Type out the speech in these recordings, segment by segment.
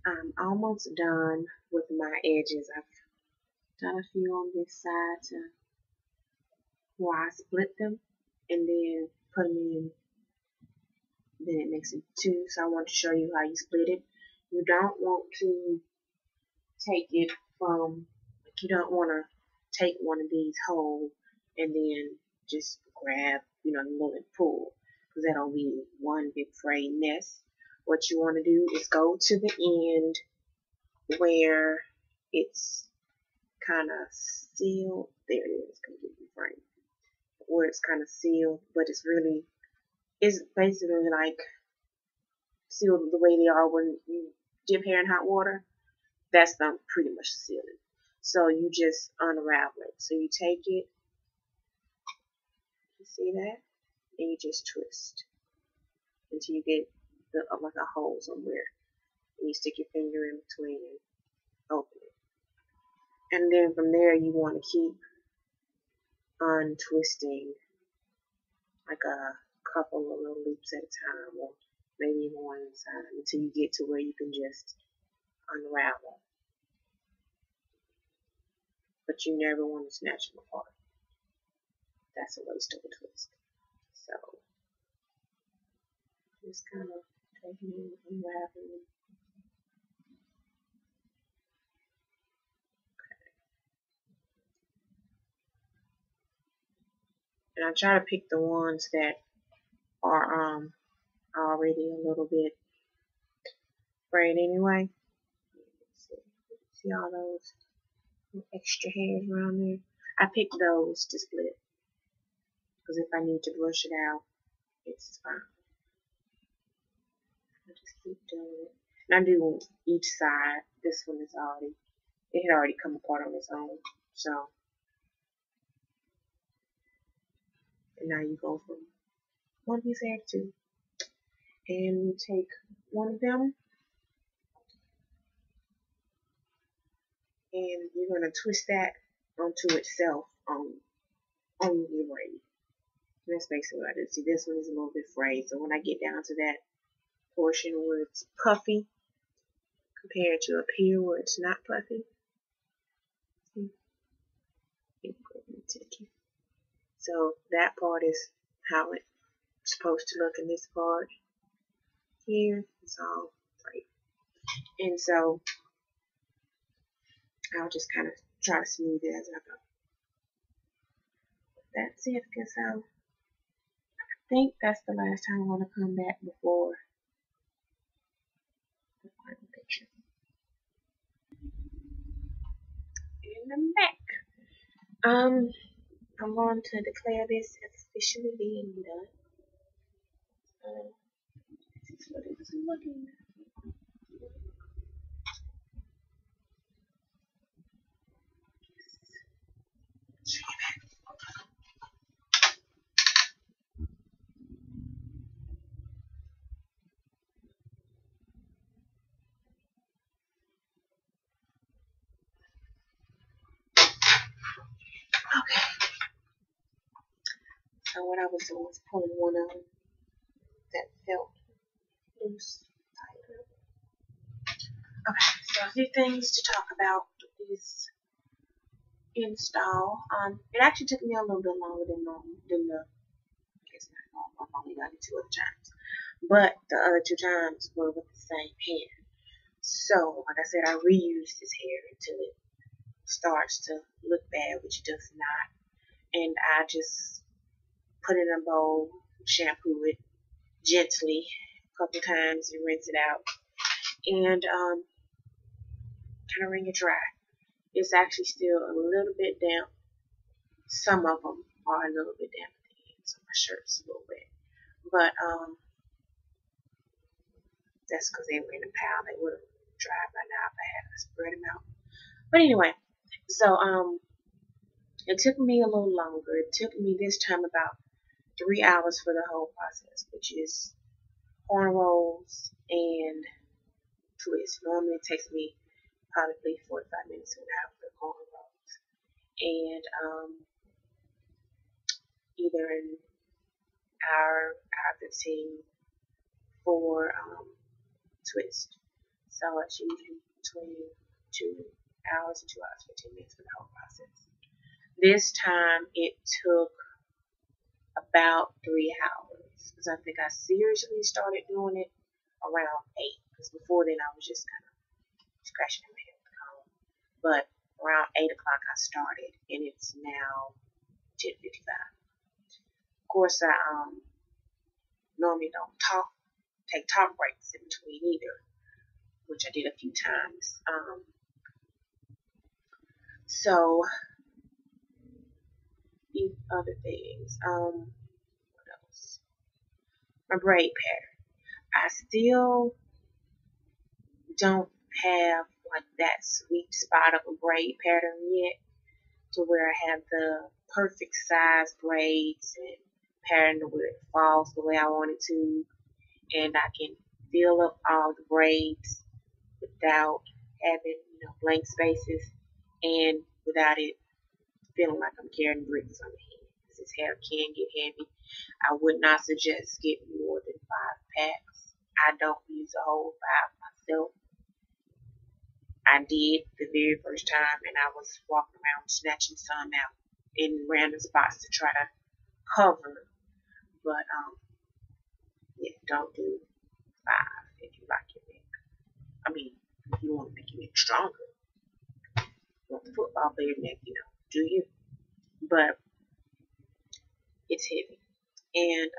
I'm almost done with my edges. I've done a few on this side to where I split them and then put them in. Then it makes it two. So I want to show you how you split it. You don't want to take it from, like, you don't want to take one of these whole and then just grab, you know, the little and pull, because that'll be one big frayed mess. What you want to do is go to the end where it's kind of sealed. There it is, completely framed. Where it's kind of sealed, but it's basically like sealed the way they are when you dip hair in hot water. That's them pretty much sealing. So you just unravel it. So you take it, you see that, and you just twist until you get like a hole somewhere. And you stick your finger in between and open it. And then from there you want to keep untwisting like a couple of little loops at a time, or maybe even one at a time, until you get to where you can just unravel. But you never want to snatch them apart. That's a waste of a twist. So just kind of taking it and unraveling. And I try to pick the ones that are already a little bit frayed anyway. See all those extra hairs around there? I picked those to split, because if I need to brush it out, it's fine. I just keep doing it. And I do each side. This one is already, it had already come apart on its own. So, and now you go from one piece of hair to two. And you take one of them and you're going to twist that onto itself on your braid. And that's basically what I did. See, this one is a little bit frayed, so when I get down to that portion where it's puffy compared to up here where it's not puffy, so that part is how it's supposed to look, in this part here it's all frayed. And so I'll just kind of try to smooth it as I go. That's it, because I think that's the last time I want to come back before the final picture. And I'm back. I'm going to declare this officially being done. This is what it's looking like. Okay. So what I was doing was pulling one of them that felt loose. Okay, so a few things to talk about this install. It actually took me a little bit longer than the, I guess not normal. I've only done it 2 other times, but the other 2 times were with the same hair. So, like I said, I reused this hair until it starts to look bad, which it does not. And I just put it in a bowl, shampoo it gently a couple times, and rinse it out, and kind of wring it dry. It's actually still a little bit damp. Some of them are a little bit damp at the end, so my shirt's a little wet. But that's because they were in a pile. They would have dried by now if I had spread them out. But anyway, so it took me a little longer. It took me this time about 3 hours for the whole process, which is cornrows and twists. Normally it takes me probably 45 minutes to an hour for the cornrows, and either an hour 15 for twist. So it's usually between 2 hours and 2 hours 15 minutes for the whole process. This time it took about 3 hours because I think I seriously started doing it around 8, because before then I was just kind of scratching my head with the comb. But around 8 o'clock I started, and it's now 10:55. Of course, I normally don't take talk breaks in between either, which I did a few times. So these other things. What else? My braid pattern. I still don't have like that sweet spot of a braid pattern yet, to where I have the perfect size braids and pattern where it falls the way I want it to, and I can fill up all the braids without having, blank spaces, and without it feeling like I'm carrying bricks on the head, because this hair can get heavy. I would not suggest getting more than 5 packs. I don't use a whole 5 myself. I did the very first time, and I was walking around snatching some out in random spots to try to cover. But yeah, don't do 5 if you like your neck. I mean, if you want to make your neck stronger, you want the football player neck, do you? But it's heavy, and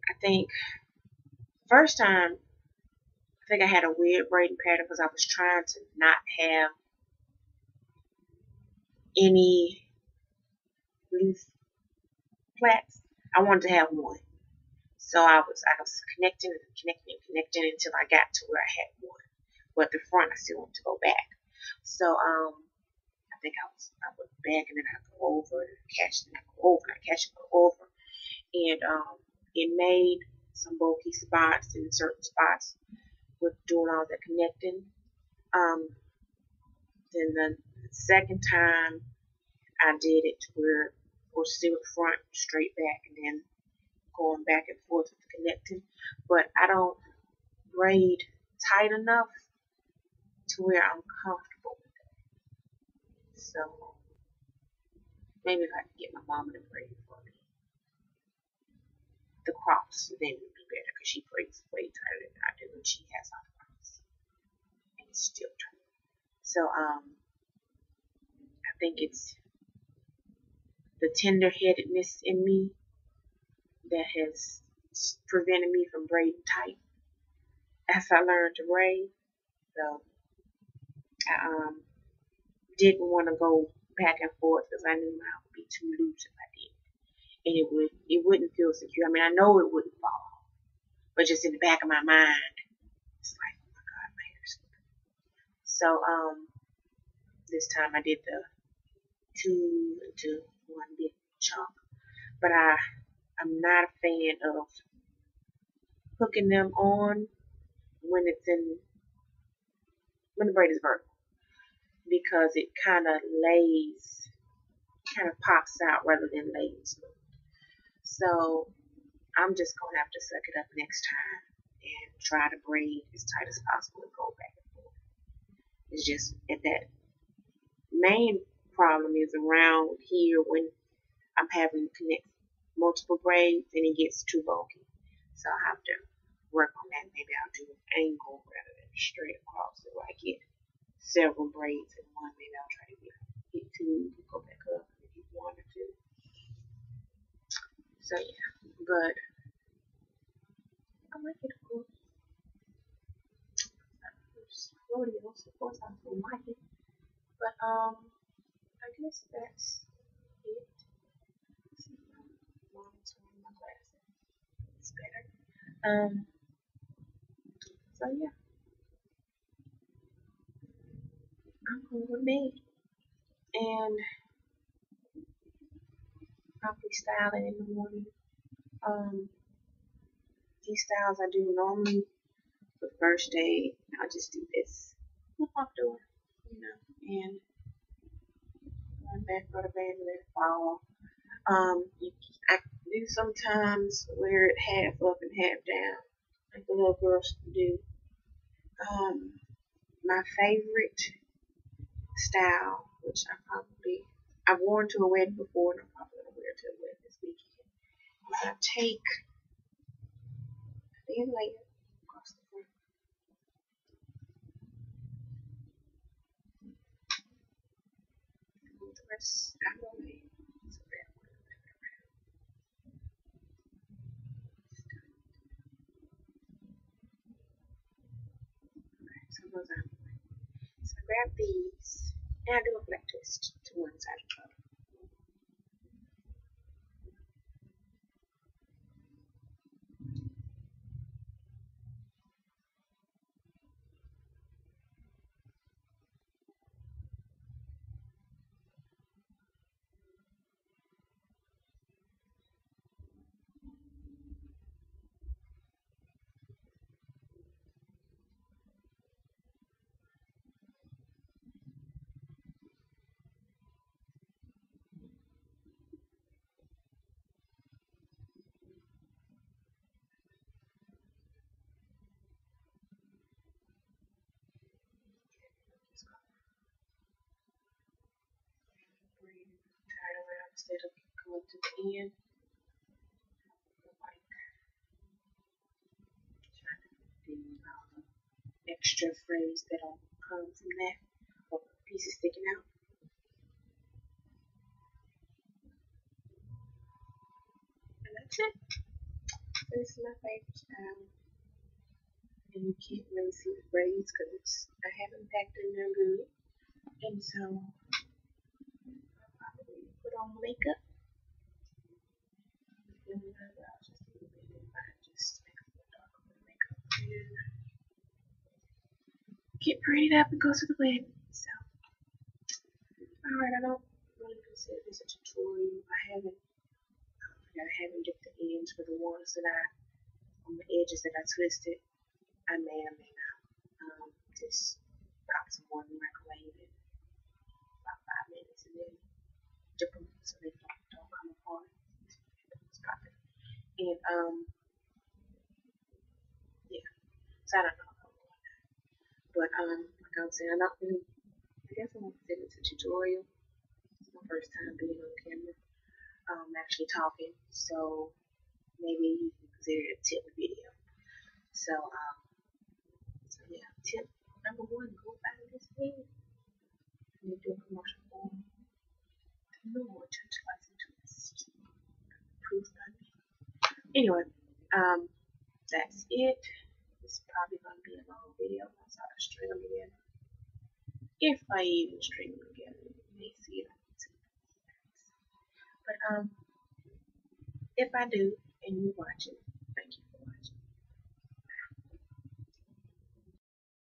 I think first time, I think I had a weird braiding pattern because I was trying to not have any loose plaits. I wanted to have one. So I was connecting until I got to where I had one. But the front, I still wanted to go back. So I think I went back, and then I go over and catch, and I go over, and I catch, and go over. And it made some bulky spots in certain spots with doing all the connecting. Then the second time I did it to where, or still the front straight back, and then going back and forth with the connecting. But I don't braid tight enough to where I'm comfortable with it. So maybe if I could get my mom to braid for me the cross, then it would be better, because she braids way tighter than I do, and she has a cross, and it's still tight. So I think it's the tender-headedness in me that has prevented me from braiding tight as I learned to braid. So I didn't want to go back and forth, because I knew my mouth would be too loose if I did, and it wouldn't feel secure. I mean, I know it wouldn't fall, but just in the back of my mind, it's like, oh my God, my hair is slipping. So this time I did the 2 into 1 big chunk, but I'm not a fan of hooking them on when the braid is vertical, because it kind of pops out rather than lays. So I'm just going to have to suck it up next time and try to braid as tight as possible and go back and forth. It's just that main problem is around here when I'm having to connect multiple braids and it gets too bulky. So I'll have to work on that. Maybe I'll do an angle rather than straight across, so I get several braids in one. Maybe I'll try to get 2, go back up, and get 1 or 2. So yeah, but I like it, of course. Rodeos, of course, I don't like it. But I guess that's it. Let's see if my mom's wearing my glasses. It's better. So yeah, I'm going with me, and I'll be styling in the morning. These styles I do normally for the first day, I'll just do this. Look what I'm doing, and going back for the band and let it fall. I do sometimes wear it half up and half down, like the little girls do. My favorite style, which I've worn to a wedding before, and I'm probably gonna wear to a wedding this weekend, is I take a thin layer across the front, and move the rest out of the way. So that way, okay, so those out of the way. So I grab these and I do a black twist to one side of the other. Tie it around instead of going to the end. Like trying to do extra frames that'll come from that, or pieces sticking out. And that's it. This is my favorite style. And you can't really see the braids because I haven't packed in them good. And so I'll probably put on makeup. And I'll just a little bit and I just make a little darker with makeup. And get prettied up and go to the wedding. So, alright, I don't really consider this a tutorial. I haven't dipped the ends for the ones that on the edges that I twisted. I may or may not. Just pop some more in the microwave in about 5 minutes and then dip them so they don't come apart. And yeah. So I don't know. But like I was saying, I guess I won't consider this a tutorial. It's my first time being on camera. Actually talking. So maybe you can consider it a tip video. So yeah, tip number 1, go buy this thing. And do a commercial for Noir Tantalizing Twist. Approved by me. Anyway, that's it. This is probably gonna be a long video once I string them together. If I even string them together, you may see it on YouTube. But if I do and you watch it,